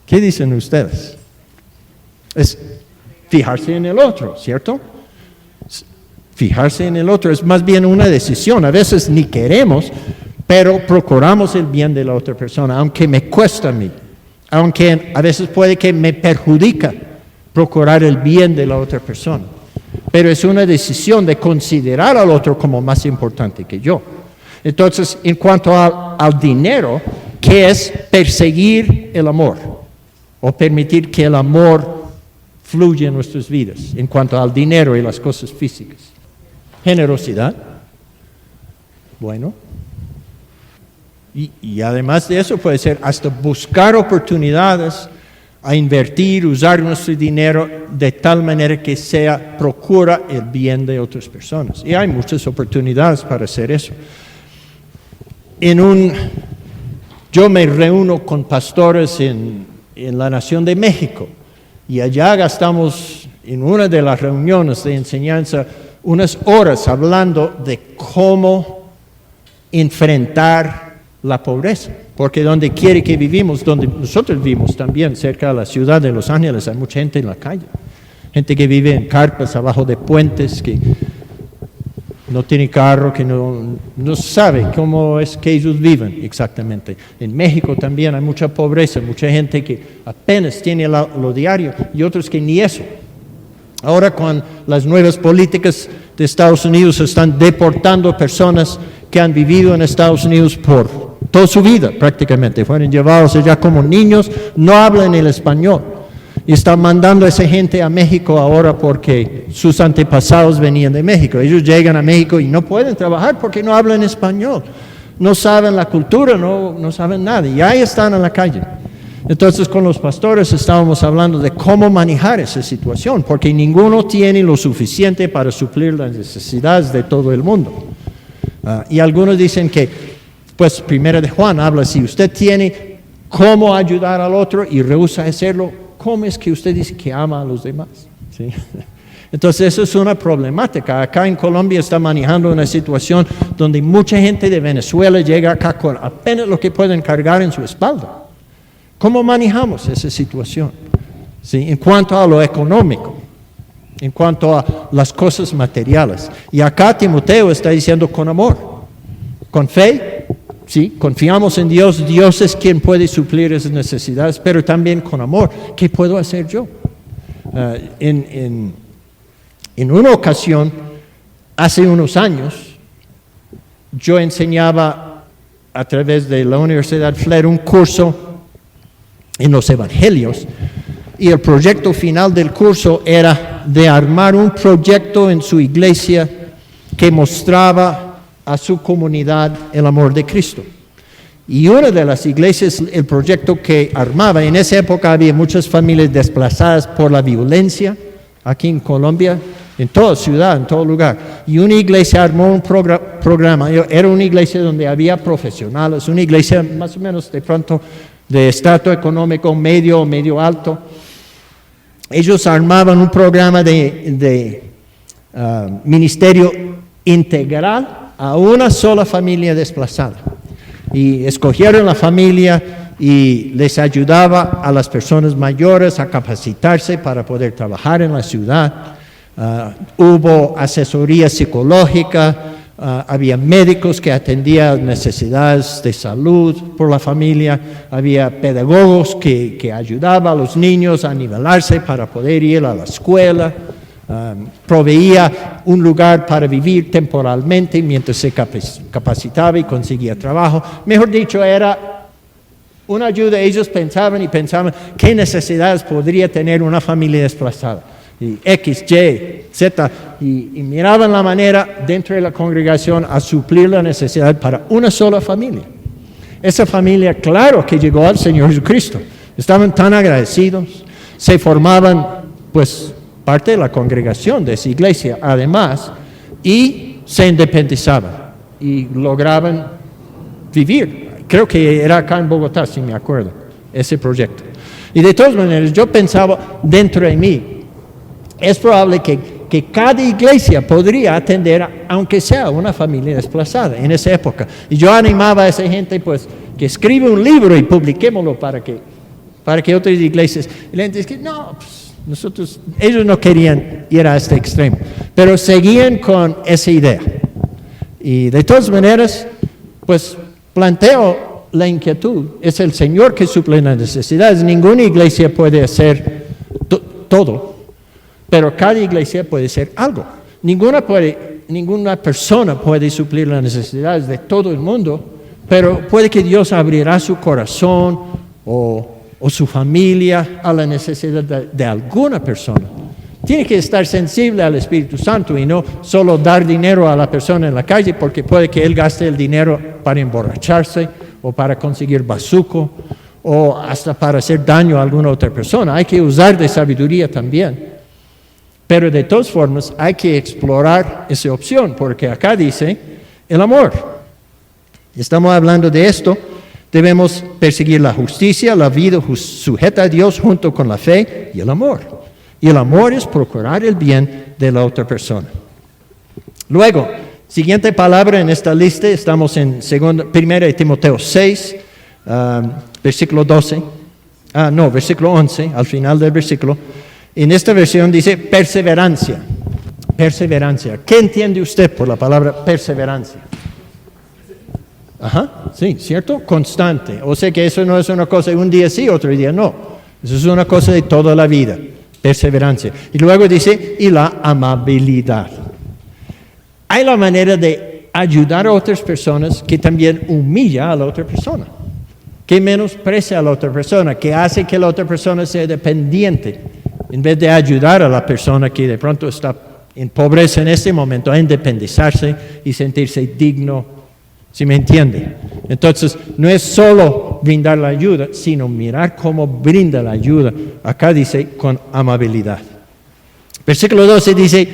[SPEAKER 1] ¿Qué dicen ustedes? Es fijarse en el otro, ¿cierto? Fijarse en el otro es más bien una decisión. A veces ni queremos, pero procuramos el bien de la otra persona, aunque me cuesta a mí, aunque a veces puede que me perjudica procurar el bien de la otra persona. Pero es una decisión de considerar al otro como más importante que yo. Entonces, en cuanto al dinero, ¿qué es perseguir el amor? O permitir que el amor fluya en nuestras vidas, en cuanto al dinero y las cosas físicas. Generosidad. Bueno. Y además de eso puede ser hasta buscar oportunidades a invertir, usar nuestro dinero de tal manera que procura el bien de otras personas. Y hay muchas oportunidades para hacer eso. Yo me reúno con pastores en la Nación de México y allá gastamos en una de las reuniones de enseñanza unas horas hablando de cómo enfrentar la pobreza, porque donde quiere que vivimos, donde nosotros vivimos también, cerca de la ciudad de Los Ángeles, hay mucha gente en la calle, gente que vive en carpas, abajo de puentes, que no tiene carro, que no sabe cómo es que ellos viven exactamente. En México también hay mucha pobreza, mucha gente que apenas tiene lo diario y otros que ni eso. Ahora con las nuevas políticas de Estados Unidos están deportando personas que han vivido en Estados Unidos por toda su vida prácticamente. Fueron llevados allá como niños, no hablan el español. Y están mandando a esa gente a México ahora porque sus antepasados venían de México. Ellos llegan a México y no pueden trabajar porque no hablan español. No saben la cultura, no saben nada. Y ahí están en la calle. Entonces con los pastores estábamos hablando de cómo manejar esa situación, porque ninguno tiene lo suficiente para suplir las necesidades de todo el mundo. Y algunos dicen que, pues, Primera de Juan habla, si usted tiene cómo ayudar al otro y rehúsa hacerlo, ¿cómo es que usted dice que ama a los demás? ¿Sí? Entonces, eso es una problemática. Acá en Colombia está manejando una situación donde mucha gente de Venezuela llega acá con apenas lo que pueden cargar en su espalda. ¿Cómo manejamos esa situación? ¿Sí? En cuanto a lo económico, en cuanto a las cosas materiales. Y acá Timoteo está diciendo con amor, con fe, sí, confiamos en Dios, Dios es quien puede suplir esas necesidades, pero también con amor. ¿Qué puedo hacer yo? En una ocasión, hace unos años, yo enseñaba a través de la Universidad Flair un curso en los Evangelios, y el proyecto final del curso era de armar un proyecto en su iglesia que mostraba a su comunidad el amor de Cristo. Y una de las iglesias, el proyecto que armaba, en esa época había muchas familias desplazadas por la violencia aquí en Colombia, en toda ciudad, en todo lugar. Y una iglesia armó un programa, era una iglesia donde había profesionales, una iglesia más o menos de pronto de estrato económico medio alto. Ellos armaban un programa de ministerio integral a una sola familia desplazada. Y escogieron la familia y les ayudaba a las personas mayores a capacitarse para poder trabajar en la ciudad. Hubo asesoría psicológica, había médicos que atendían necesidades de salud por la familia, había pedagogos que ayudaban a los niños a nivelarse para poder ir a la escuela, proveía un lugar para vivir temporalmente mientras se capacitaba y conseguía trabajo. Mejor dicho, era una ayuda. Ellos pensaban qué necesidades podría tener una familia desplazada. Y X, Y, Z, y miraban la manera dentro de la congregación a suplir la necesidad para una sola familia. Esa familia, claro que llegó al Señor Jesucristo. Estaban tan agradecidos, se formaban, pues, parte de la congregación de esa iglesia, además, y se independizaban y lograban vivir. Creo que era acá en Bogotá, si me acuerdo, ese proyecto. Y de todas maneras, yo pensaba dentro de mí, es probable que cada iglesia podría atender, aunque sea una familia desplazada en esa época. Y yo animaba a esa gente, pues, que escribe un libro y publiquémoslo para que otras iglesias... Y la gente dice, no, pues, ellos no querían ir a este extremo, pero seguían con esa idea. Y de todas maneras, pues, planteo la inquietud. Es el Señor que suple las necesidades. Ninguna iglesia puede hacer todo. Pero cada iglesia puede ser algo. Ninguna persona puede suplir las necesidades de todo el mundo, pero puede que Dios abrirá su corazón o su familia a la necesidad de alguna persona. Tiene que estar sensible al Espíritu Santo y no solo dar dinero a la persona en la calle, porque puede que él gaste el dinero para emborracharse o para conseguir bazuco o hasta para hacer daño a alguna otra persona. Hay que usar de sabiduría también. Pero de todas formas hay que explorar esa opción, porque acá dice el amor. Estamos hablando de esto. Debemos perseguir la justicia, la vida sujeta a Dios junto con la fe y el amor. Y el amor es procurar el bien de la otra persona. Luego, siguiente palabra en esta lista, estamos en 1 Timoteo 6, versículo 12. Versículo 11, al final del versículo. En esta versión dice perseverancia. Perseverancia. ¿Qué entiende usted por la palabra perseverancia? Ajá, sí, ¿cierto? Constante. O sea que eso no es una cosa de un día sí, otro día no. Eso es una cosa de toda la vida. Perseverancia. Y luego dice, y la amabilidad. Hay la manera de ayudar a otras personas que también humilla a la otra persona, que menosprecia a la otra persona, que hace que la otra persona sea dependiente, en vez de ayudar a la persona que de pronto está en pobreza en este momento a independizarse y sentirse digno. ¿Sí me entiende? Entonces, no es solo brindar la ayuda, sino mirar cómo brinda la ayuda. Acá dice, con amabilidad. Versículo 12 dice,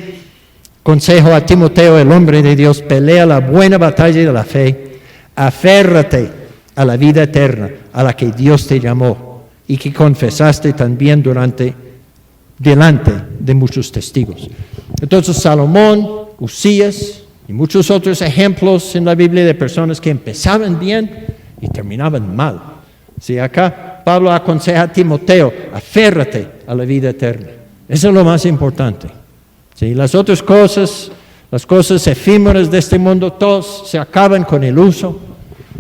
[SPEAKER 1] consejo a Timoteo, el hombre de Dios, pelea la buena batalla de la fe, aférrate a la vida eterna, a la que Dios te llamó y que confesaste también delante de muchos testigos. Entonces, Salomón, Usías y muchos otros ejemplos en la Biblia de personas que empezaban bien y terminaban mal. Sí, acá Pablo aconseja a Timoteo, aférrate a la vida eterna. Eso es lo más importante. ¿Sí? Las otras cosas, las cosas efímeras de este mundo, todos se acaban con el uso.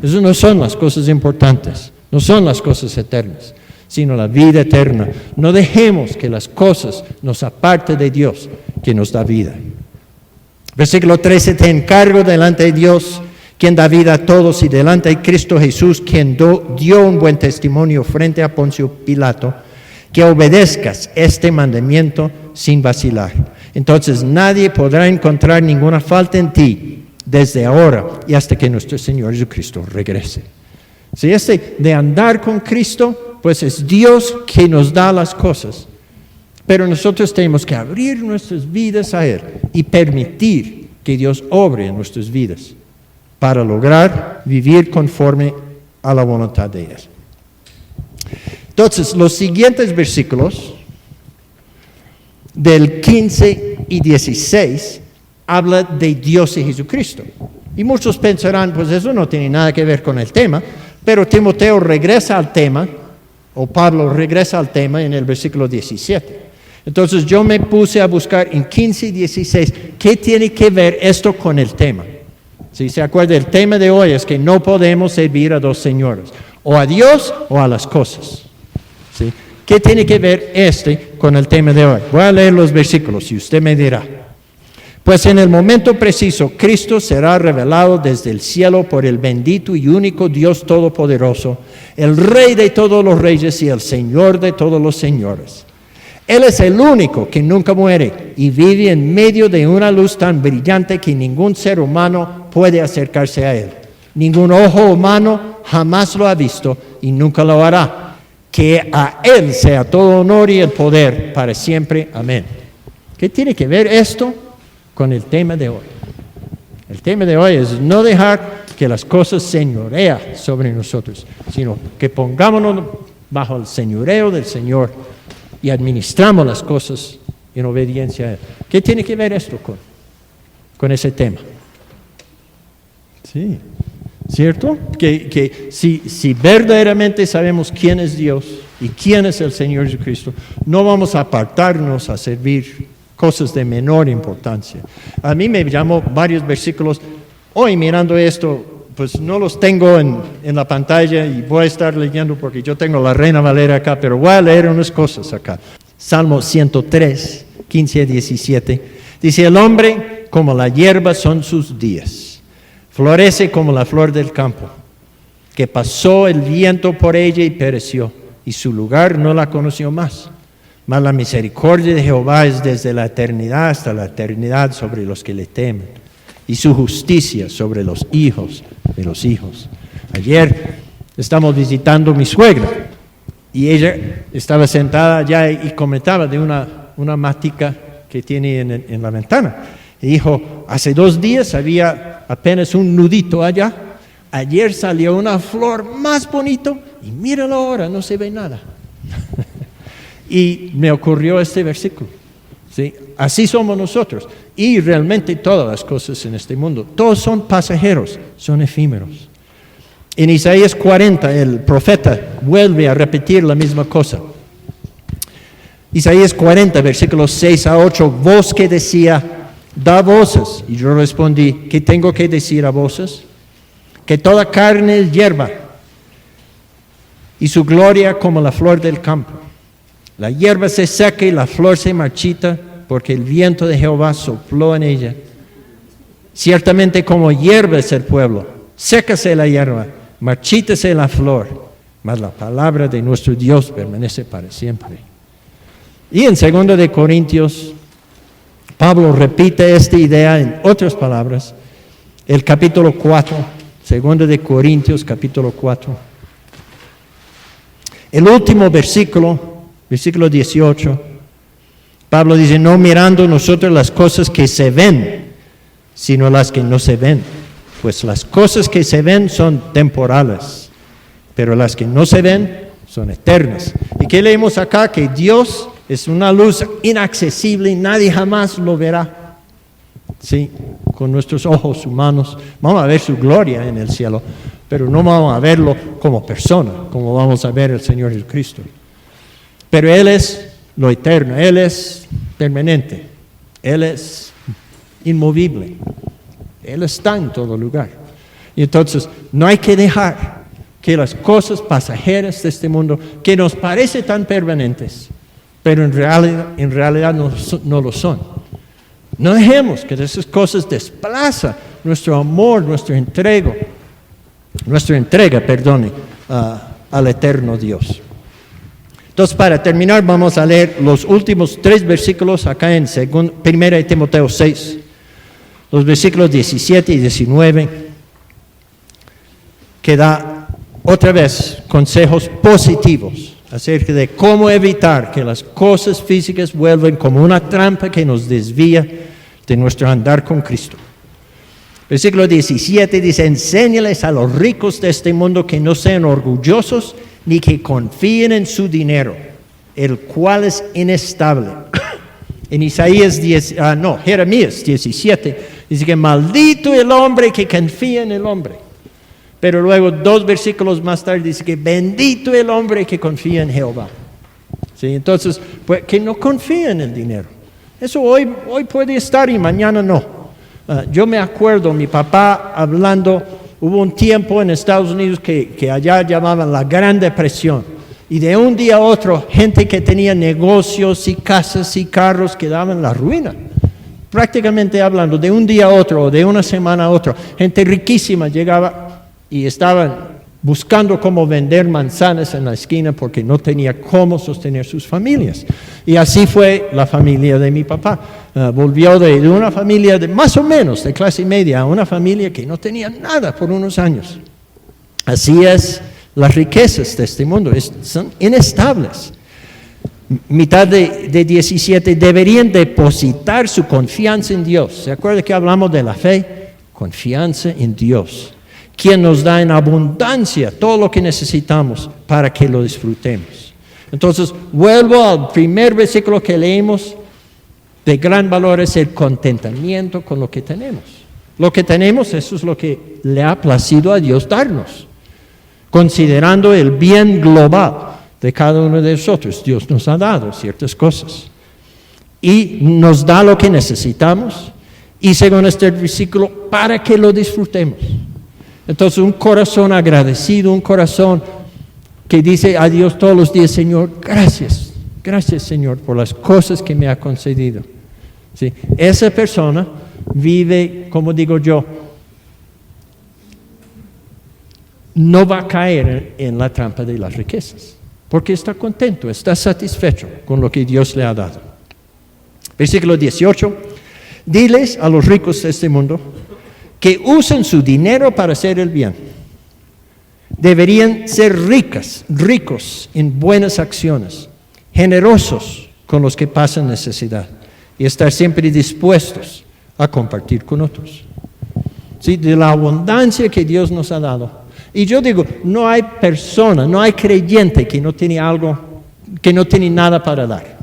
[SPEAKER 1] Esas no son las cosas importantes, no son las cosas eternas, sino la vida eterna. No dejemos que las cosas nos aparten de Dios, que nos da vida. Versículo 13, te encargo delante de Dios, quien da vida a todos, y delante de Cristo Jesús, quien dio un buen testimonio frente a Poncio Pilato, que obedezcas este mandamiento sin vacilar. Entonces nadie podrá encontrar ninguna falta en ti desde ahora y hasta que nuestro Señor Jesucristo regrese. Si de andar con Cristo, pues es Dios que nos da las cosas. Pero nosotros tenemos que abrir nuestras vidas a Él y permitir que Dios obre en nuestras vidas para lograr vivir conforme a la voluntad de Él. Entonces, los siguientes versículos, del 15 y 16, habla de Dios y Jesucristo. Y muchos pensarán, pues eso no tiene nada que ver con el tema, pero Timoteo regresa al tema, o Pablo regresa al tema en el versículo 17. Entonces yo me puse a buscar en 15 y 16, ¿qué tiene que ver esto con el tema? Si se acuerda, el tema de hoy es que no podemos servir a dos señores, o a Dios o a las cosas. ¿Sí? ¿Qué tiene que ver con el tema de hoy? Voy a leer los versículos y usted me dirá. Pues en el momento preciso, Cristo será revelado desde el cielo por el bendito y único Dios Todopoderoso, el Rey de todos los reyes y el Señor de todos los señores. Él es el único que nunca muere y vive en medio de una luz tan brillante que ningún ser humano puede acercarse a Él. Ningún ojo humano jamás lo ha visto y nunca lo hará. Que a Él sea todo honor y el poder para siempre. Amén. ¿Qué tiene que ver esto con el tema de hoy? El tema de hoy es no dejar que las cosas señorean sobre nosotros, sino que pongámonos bajo el señoreo del Señor y administramos las cosas en obediencia a Él. ¿Qué tiene que ver esto con ese tema? Sí, ¿cierto? Que si verdaderamente sabemos quién es Dios y quién es el Señor Jesucristo, no vamos a apartarnos a servir cosas de menor importancia. A mí me llamó varios versículos. Hoy mirando esto, pues no los tengo en la pantalla y voy a estar leyendo porque yo tengo la Reina Valera acá, pero voy a leer unas cosas acá. Salmo 103, 15 a 17. Dice, el hombre como la hierba son sus días, florece como la flor del campo, que pasó el viento por ella y pereció, y su lugar no la conoció más. Mas la misericordia de Jehová es desde la eternidad hasta la eternidad sobre los que le temen, y su justicia sobre los hijos de los hijos. Ayer estamos visitando a mi suegra, y ella estaba sentada allá y comentaba de una matica que tiene en la ventana. Y dijo, hace 2 días había apenas un nudito allá, ayer salió una flor más bonito, y míralo ahora, no se ve nada. Y me ocurrió este versículo. ¿Sí? Así somos nosotros. Y realmente todas las cosas en este mundo, todos son pasajeros, son efímeros. En Isaías 40, el profeta vuelve a repetir la misma cosa. Isaías 40, versículos 6 a 8, voz que decía, da voces. Y yo respondí, ¿qué tengo que decir a voces? Que toda carne es hierba, y su gloria como la flor del campo. La hierba se seca y la flor se marchita, porque el viento de Jehová sopló en ella. Ciertamente como hierba es el pueblo, sécase la hierba, marchítase la flor, mas la palabra de nuestro Dios permanece para siempre. Y en 2 de Corintios, Pablo repite esta idea en otras palabras, el capítulo 4, 2 de Corintios, capítulo 4. El último versículo 18, Pablo dice, no mirando nosotros las cosas que se ven, sino las que no se ven. Pues las cosas que se ven son temporales, pero las que no se ven son eternas. ¿Y qué leemos acá? Que Dios es una luz inaccesible y nadie jamás lo verá. Sí, con nuestros ojos humanos. Vamos a ver su gloria en el cielo, pero no vamos a verlo como persona, como vamos a ver al Señor Jesucristo. Pero Él es lo eterno, Él es permanente, Él es inmovible, Él está en todo lugar. Y entonces no hay que dejar que las cosas pasajeras de este mundo, que nos parecen tan permanentes, pero en realidad no lo son. No dejemos que esas cosas desplacen nuestro amor, nuestra entrega, al eterno Dios. Entonces, para terminar, vamos a leer los últimos 3 versículos acá en 1 Timoteo 6, los versículos 17 y 19, que da otra vez consejos positivos acerca de cómo evitar que las cosas físicas vuelvan como una trampa que nos desvía de nuestro andar con Cristo. Versículo 17 dice: enséñales a los ricos de este mundo que no sean orgullosos ni que confíen en su dinero, el cual es inestable. En Jeremías 17 dice que maldito el hombre que confía en el hombre. Pero luego 2 versículos más tarde dice que bendito el hombre que confía en Jehová. ¿Sí? Entonces, pues, que no confía en el dinero. Eso hoy puede estar y mañana no. Yo me acuerdo, mi papá hablando, hubo un tiempo en Estados Unidos que allá llamaban la Gran Depresión. Y de un día a otro, gente que tenía negocios y casas y carros quedaban en la ruina. Prácticamente hablando, de un día a otro o de una semana a otra, gente riquísima llegaba y estaban buscando cómo vender manzanas en la esquina porque no tenía cómo sostener sus familias. Y así fue la familia de mi papá. Volvió de una familia de más o menos de clase media a una familia que no tenía nada por unos años. Así es, las riquezas de este mundo son inestables. Mitad de 17, deberían depositar su confianza en Dios. ¿Se acuerda que hablamos de la fe? Confianza en Dios, quien nos da en abundancia todo lo que necesitamos para que lo disfrutemos. Entonces, vuelvo al primer versículo que leímos. De gran valor es el contentamiento con lo que tenemos. Lo que tenemos, eso es lo que le ha placido a Dios darnos. Considerando el bien global de cada uno de nosotros, Dios nos ha dado ciertas cosas. Y nos da lo que necesitamos. Y según este versículo, para que lo disfrutemos. Entonces, un corazón agradecido, un corazón que dice a Dios todos los días: Señor, gracias Señor por las cosas que me ha concedido. ¿Sí? Esa persona vive, como digo yo, no va a caer en la trampa de las riquezas, porque está contento, está satisfecho con lo que Dios le ha dado. Versículo 18, diles a los ricos de este mundo que usen su dinero para hacer el bien. Deberían ser ricos en buenas acciones, generosos con los que pasan necesidad y estar siempre dispuestos a compartir con otros. ¿Sí? De la abundancia que Dios nos ha dado. Y yo digo, no hay persona, no hay creyente que no tiene algo, que no tiene nada para dar.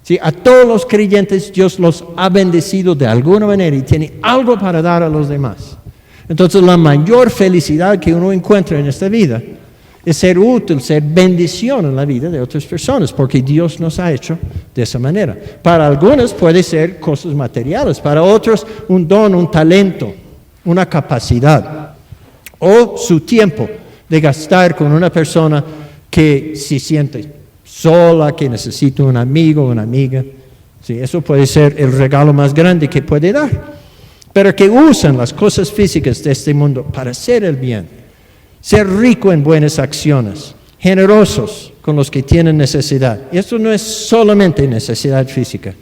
[SPEAKER 1] ¿Sí? A todos los creyentes Dios los ha bendecido de alguna manera y tiene algo para dar a los demás. Entonces la mayor felicidad que uno encuentra en esta vida es ser útil, ser bendición en la vida de otras personas, porque Dios nos ha hecho de esa manera. Para algunos puede ser cosas materiales, para otros un don, un talento, una capacidad, o su tiempo de gastar con una persona que se siente sola, que necesita un amigo o una amiga. Sí, eso puede ser el regalo más grande que puede dar. Pero que usan las cosas físicas de este mundo para hacer el bien. Ser rico en buenas acciones, generosos con los que tienen necesidad. Y esto no es solamente necesidad física.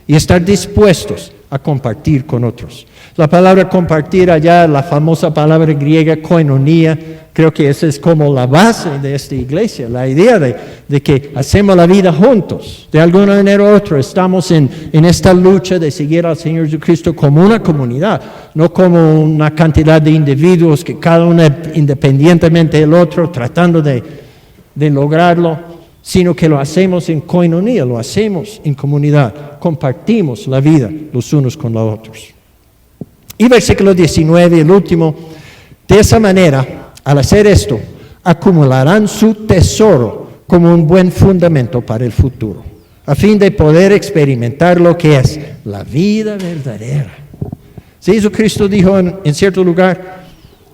[SPEAKER 1] Y estar dispuestos a compartir con otros. La palabra compartir allá, la famosa palabra griega koinonia, creo que esa es como la base de esta iglesia, la idea de que hacemos la vida juntos. De alguna manera u otra estamos en esta lucha de seguir al Señor Jesucristo como una comunidad, no como una cantidad de individuos que cada uno independientemente del otro tratando de lograrlo, sino que lo hacemos en koinonia, lo hacemos en comunidad, compartimos la vida los unos con los otros. Y versículo 19, el último, De esa manera, al hacer esto, acumularán su tesoro como un buen fundamento para el futuro, a fin de poder experimentar lo que es la vida verdadera. Sí, Jesucristo dijo en cierto lugar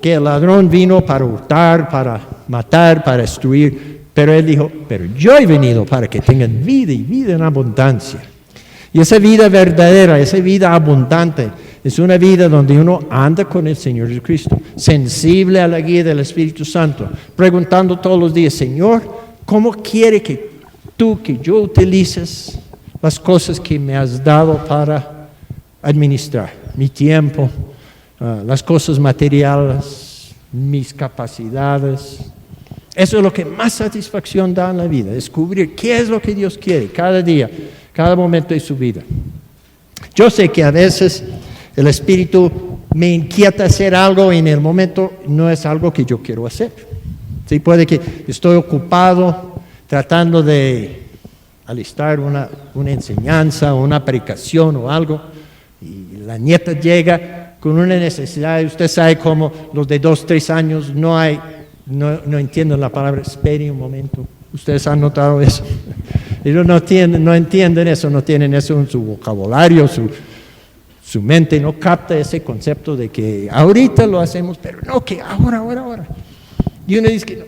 [SPEAKER 1] que el ladrón vino para hurtar, para matar, para destruir, pero él dijo, pero yo he venido para que tengan vida y vida en abundancia. Y esa vida verdadera, esa vida abundante, es una vida donde uno anda con el Señor Jesucristo, sensible a la guía del Espíritu Santo, preguntando todos los días, Señor, ¿cómo quiere que yo utilices las cosas que me has dado para administrar? Mi tiempo, las cosas materiales, mis capacidades. Eso es lo que más satisfacción da en la vida, descubrir qué es lo que Dios quiere cada día, cada momento de su vida. Yo sé que a veces el Espíritu me inquieta hacer algo y en el momento no es algo que yo quiero hacer. Sí, puede que estoy ocupado tratando de alistar una enseñanza, una predicación o algo, y la nieta llega con una necesidad, y usted sabe cómo los de 2, 3 años no entienden la palabra espere un momento. Ustedes han notado eso. Ellos no entienden eso, no tienen eso en su vocabulario, su mente no capta ese concepto de que ahorita lo hacemos, pero no, que ahora. Y uno dice que no.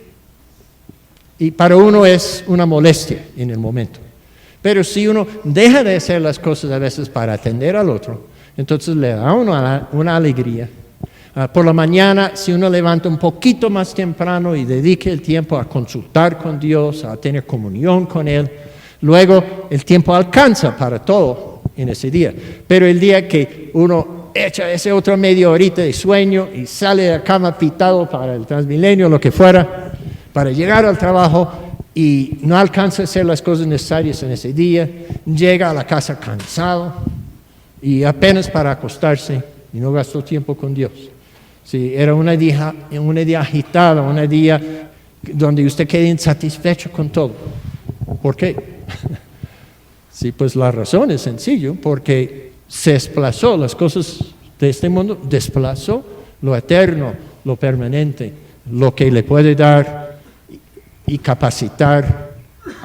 [SPEAKER 1] Y para uno es una molestia en el momento. Pero si uno deja de hacer las cosas a veces para atender al otro, entonces le da a uno una alegría. Por la mañana, si uno levanta un poquito más temprano y dedique el tiempo a consultar con Dios, a tener comunión con Él, luego el tiempo alcanza para todo en ese día. Pero el día que uno echa esa otra media horita de sueño y sale de la cama pitado para el Transmilenio, lo que fuera, para llegar al trabajo y no alcanza a hacer las cosas necesarias en ese día, llega a la casa cansado y apenas para acostarse y no gastó tiempo con Dios. Sí, era un día agitado, un día donde usted queda insatisfecho con todo. ¿Por qué? Sí, pues la razón es sencilla, porque se desplazó las cosas de este mundo, desplazó lo eterno, lo permanente, lo que le puede dar y capacitar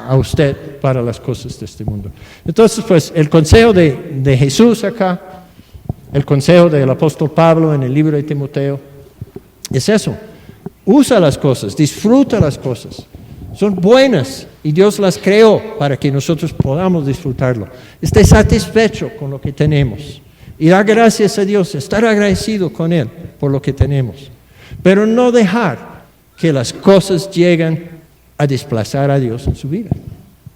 [SPEAKER 1] a usted para las cosas de este mundo. Entonces, pues, el consejo de Jesús acá, el consejo del apóstol Pablo en el libro de Timoteo, es eso. Usa las cosas, disfruta las cosas. Son buenas y Dios las creó para que nosotros podamos disfrutarlo. Esté satisfecho con lo que tenemos y dar gracias a Dios, estar agradecido con Él por lo que tenemos. Pero no dejar que las cosas lleguen a desplazar a Dios en su vida.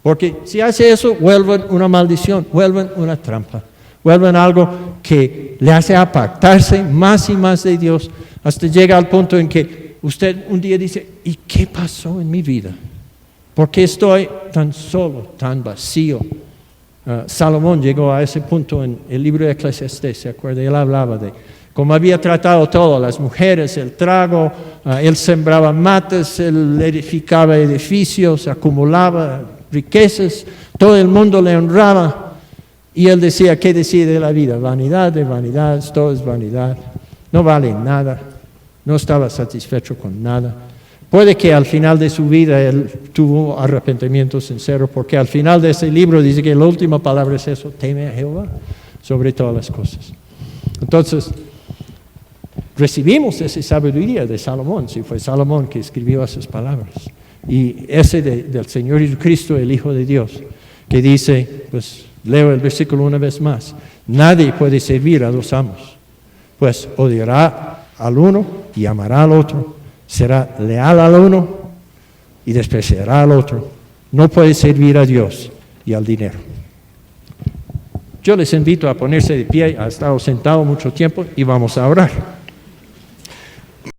[SPEAKER 1] Porque si hace eso, vuelven una maldición, vuelven una trampa, vuelven algo que le hace apartarse más y más de Dios, hasta llega al punto en que usted un día dice, ¿y qué pasó en mi vida? ¿Por qué estoy tan solo, tan vacío? Salomón llegó a ese punto en el libro de Eclesiastés, ¿se acuerda? Él hablaba de cómo había tratado todo, las mujeres, el trago, él sembraba matas, él edificaba edificios, acumulaba riquezas, todo el mundo le honraba. Y él decía, ¿qué decide de la vida? Vanidad de vanidades, todo es vanidad, no vale nada, no estaba satisfecho con nada. Puede que al final de su vida él tuvo arrepentimiento sincero, porque al final de ese libro dice que la última palabra es eso, teme a Jehová sobre todas las cosas. Entonces, recibimos esa sabiduría de Salomón, si fue Salomón que escribió esas palabras. Y ese del Señor Jesucristo, el Hijo de Dios, que dice, pues leo el versículo una vez más, nadie puede servir a dos amos, pues odiará al uno y amará al otro, será leal al uno y despreciará al otro. No puede servir a Dios y al dinero. Yo les invito a ponerse de pie, ha estado sentado mucho tiempo y vamos a orar.